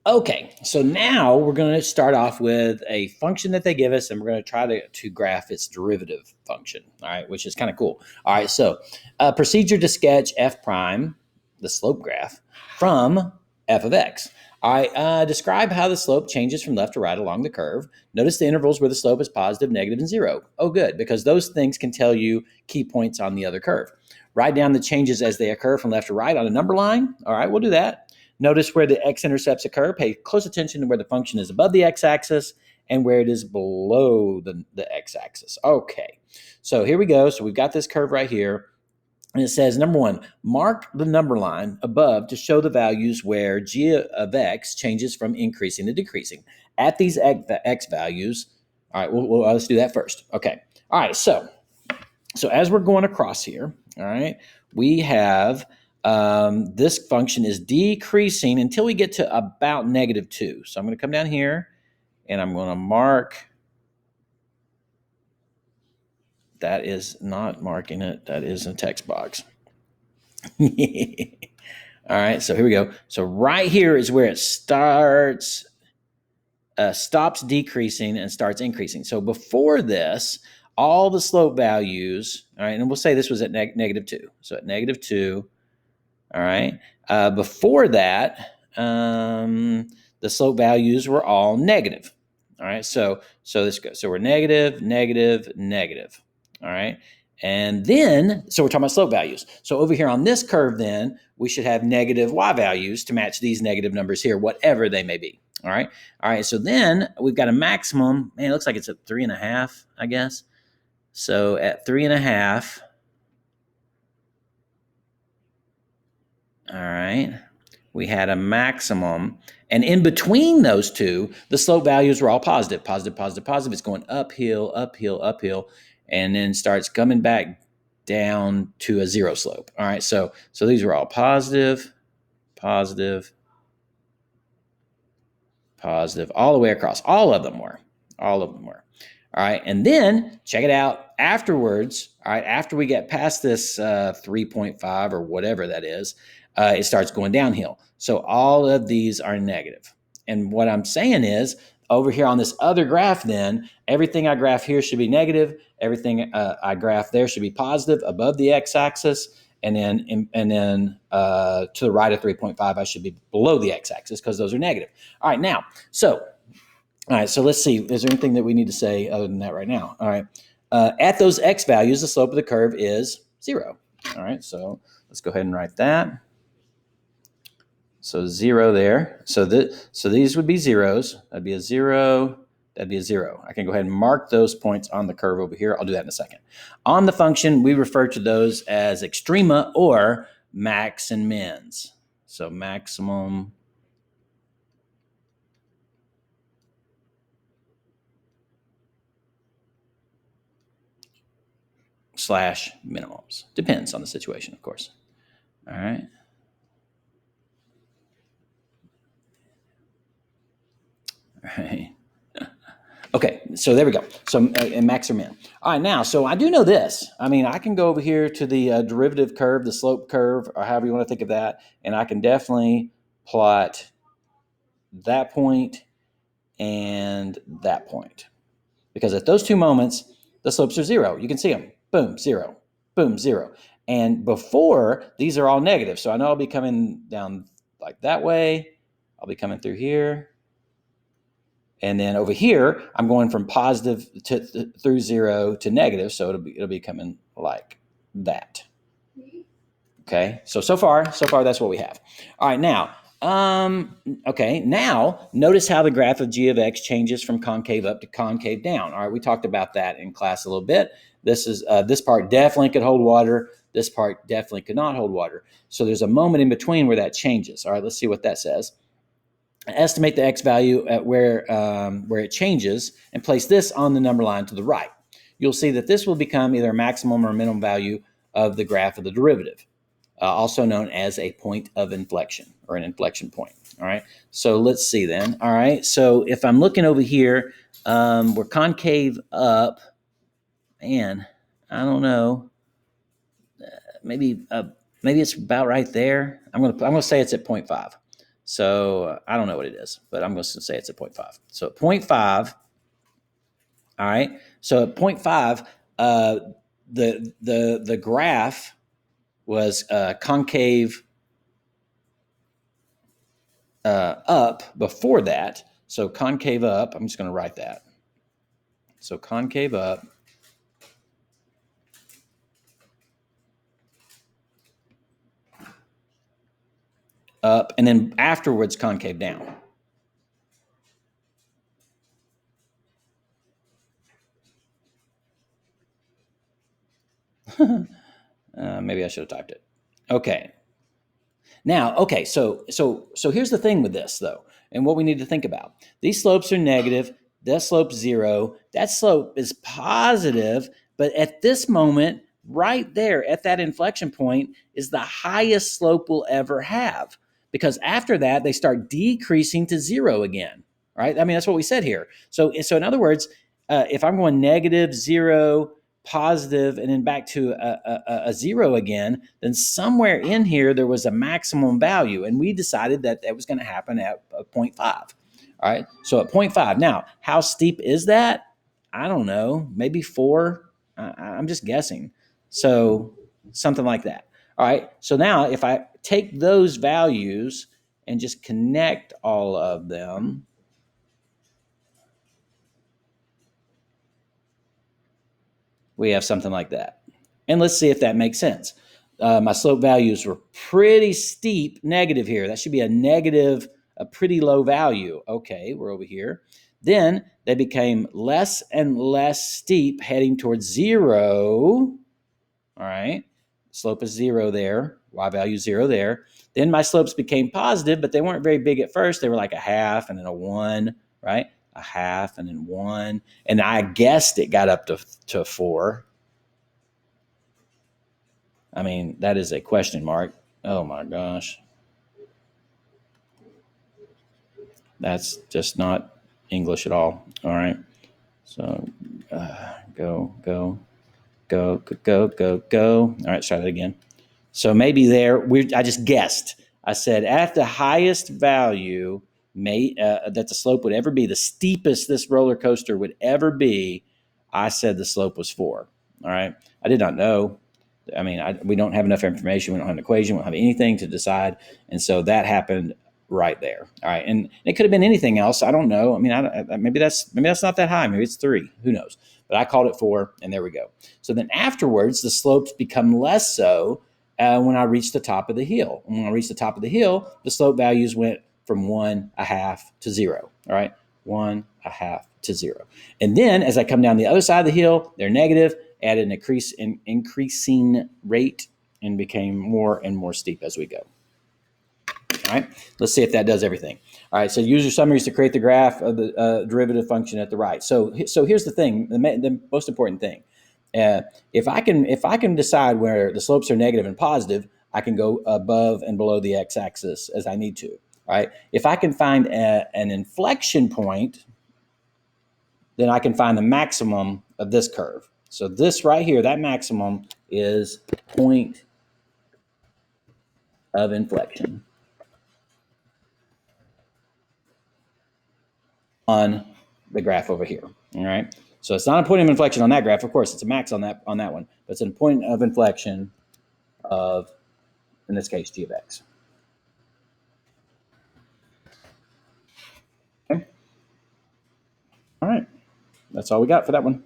Okay, so now we're going to start off with a function that they give us, and we're going to try to graph its derivative function, all right, which is kind of cool. All right, so procedure to sketch f prime, the slope graph, from f of x. All right, describe how the slope changes from left to right along the curve. Notice the intervals where the slope is positive, negative, and zero. Oh, good, because those things can tell you key points on the other curve. Write down the changes as they occur from left to right on a number line. All right, we'll do that. Notice where the x-intercepts occur. Pay close attention to where the function is above the x-axis and where it is below the x-axis. Okay, so here we go. So we've got this curve right here. And it says, number one, mark the number line above to show the values where g of x changes from increasing to decreasing. At these x values, all right, let's do that first. Okay, all right, so as we're going across here, all right, we have this function is decreasing until we get to about -2. So I'm going to come down here and I'm going to mark. That is not marking it. That is a text box. All right, so here we go. So right here is where it stops decreasing and starts increasing. So before this, all the slope values, all right, and we'll say this was at -2. So at -2, all right. Before that, the slope values were all negative. All right. So this goes. So we're negative, negative, negative. All right. And then, so we're talking about slope values. So over here on this curve, then we should have negative y values to match these negative numbers here, whatever they may be. All right. All right. So then we've got a maximum. Man, it looks like it's at 3.5, I guess. So at 3.5. All right. We had a maximum. And in between those two, the slope values were all positive, positive, positive, positive. It's going uphill, uphill, uphill, and then starts coming back down to a zero slope. All right. So these were all positive, positive, positive, all the way across. All of them were. All of them were. All right. And then check it out afterwards. All right. After we get past this 3.5 or whatever that is, it starts going downhill. So all of these are negative. And what I'm saying is over here on this other graph, then everything I graph here should be negative. Everything I graph there should be positive above the x-axis. And then to the right of 3.5, I should be below the x-axis because those are negative. All right. Now, all right, so let's see. Is there anything that we need to say other than that right now? All right. At those x values, the slope of the curve is 0. All right, so let's go ahead and write that. So 0 there. So these would be zeros. That'd be a 0. That'd be a 0. I can go ahead and mark those points on the curve over here. I'll do that in a second. On the function, we refer to those as extrema or max and mins. So maximum slash minimums. Depends on the situation, of course. All right. All right. Okay, so there we go. So max or min. All right, now, so I do know this. I mean, I can go over here to the derivative curve, the slope curve, or however you want to think of that, and I can definitely plot that point and that point. Because at those two moments, the slopes are 0. You can see them. Boom, 0. Boom, 0. And before, these are all negative. So I know I'll be coming down like that way. I'll be coming through here. And then over here, I'm going from positive through 0 to negative. So it'll be coming like that. Okay. So far, that's what we have. All right. Now, okay. Now notice how the graph of g of x changes from concave up to concave down. All right. We talked about that in class a little bit. This part definitely could hold water. This part definitely could not hold water. So there's a moment in between where that changes. All right. Let's see what that says. Estimate the x value at where it changes and place this on the number line to the right. You'll see that this will become either a maximum or minimum value of the graph of the derivative, also known as a point of inflection or an inflection point. All right, so let's see then. All right, so if I'm looking over here, we're concave up, man, I don't know, maybe it's about right there. I'm gonna say it's at 0.5. So I don't know what it is, but I'm going to say it's at 0.5. So at 0.5, all right. So at 0.5, the graph was concave up before that. So concave up, I'm just going to write that. So concave up. Up, and then afterwards concave down. Maybe I should have typed it. Okay. Now, okay, so here's the thing with this though, and what we need to think about. These slopes are negative. That slope's 0. That slope is positive, but at this moment, right there at that inflection point, is the highest slope we'll ever have. Because after that, they start decreasing to 0 again. Right? I mean, that's what we said here. So in other words, if I'm going negative, 0, positive, and then back to a 0 again, then somewhere in here there was a maximum value, and we decided that that was going to happen at 0.5. All right, so at 0.5. Now, how steep is that? I don't know, maybe 4. I'm just guessing. So something like that. All right, so now if I take those values and just connect all of them, we have something like that. And let's see if that makes sense. My slope values were pretty steep negative here. That should be a negative, a pretty low value. Okay, we're over here. Then they became less and less steep heading towards 0. All right, slope is 0 there, y value 0 there. Then my slopes became positive, but they weren't very big at first. They were like a half and then a 1, right? A half and then 1. And I guessed it got up to 4. I mean, that is a question mark. Oh my gosh. That's just not English at all. All right. So go. All right, try that again. So maybe there, I just guessed. I said at the highest value that the slope would ever be, the steepest this roller coaster would ever be, I said the slope was 4. All right. I did not know. I mean, we don't have enough information. We don't have an equation. We don't have anything to decide. And so that happened right there. All right. And it could have been anything else. I don't know. I mean, maybe that's not that high. Maybe it's 3. Who knows? But I called it 4, and there we go. So then afterwards, the slopes become less so when I reached the top of the hill. And when I reached the top of the hill, the slope values went from 1.5 to 0. All right. 1.5 to 0. And then as I come down the other side of the hill, they're negative at an increasing rate and became more and more steep as we go. All right, let's see if that does everything. All right, so use your summaries to create the graph of the derivative function at the right. So here's the thing, the most important thing. If I can decide where the slopes are negative and positive, I can go above and below the x-axis as I need to. All right, if I can find an inflection point, then I can find the maximum of this curve. So this right here, that maximum is point of inflection on the graph over here. All right. So it's not a point of inflection on that graph. Of course, it's a max on that one, but it's a point of inflection of, in this case, g of x. Okay. All right. That's all we got for that one.